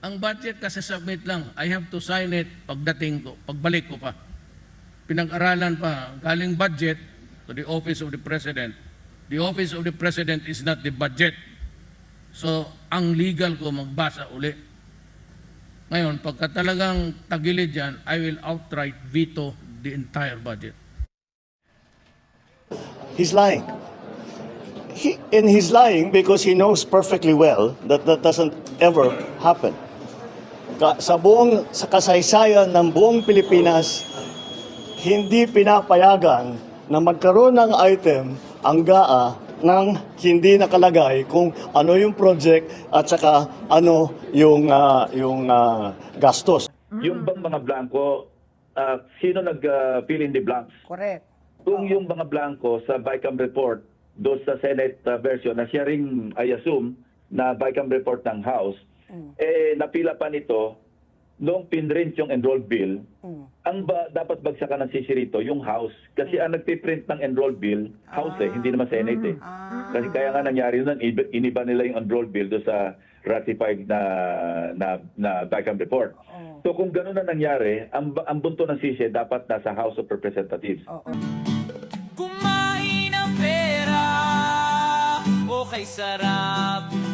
Ang budget kasi submit lang, I have to sign it pagdating ko, pagbalik ko pa. Pinag-aralan pa, galing budget to the Office of the President. The Office of the President is not the budget. So, ang legal ko magbasa uli. Ngayon, pagka talagang tagilid yan, I will outright veto the entire budget. He's lying. And he's lying because he knows perfectly well that that doesn't ever happen. Sa kasaysayan ng buong Pilipinas, hindi pinapayagan na magkaroon ng item ang GAA nang hindi nakalagay kung ano yung project at saka ano yung gastos. Yung bang mga blanco, sino nag-fill in the blanks? Correct. Kung yung mga blanco sa BICAM report, doon sa Senate version, na siya ring, I assume, na BICAM report ng House, napila pa nito, noong pinrint yung enrolled bill, dapat bagsakan ng sisi rito, yung House. Kasi ang nagpiprint ng enrolled bill, House hindi naman Senate eh. Kasi kaya nga nangyari nun, iniba nila yung enrolled bill doon sa ratified na BICAM report. So kung gano'n na nangyari, ang bunto ng sisi dapat nasa House of Representatives. Kumain ng pera, okay sarap.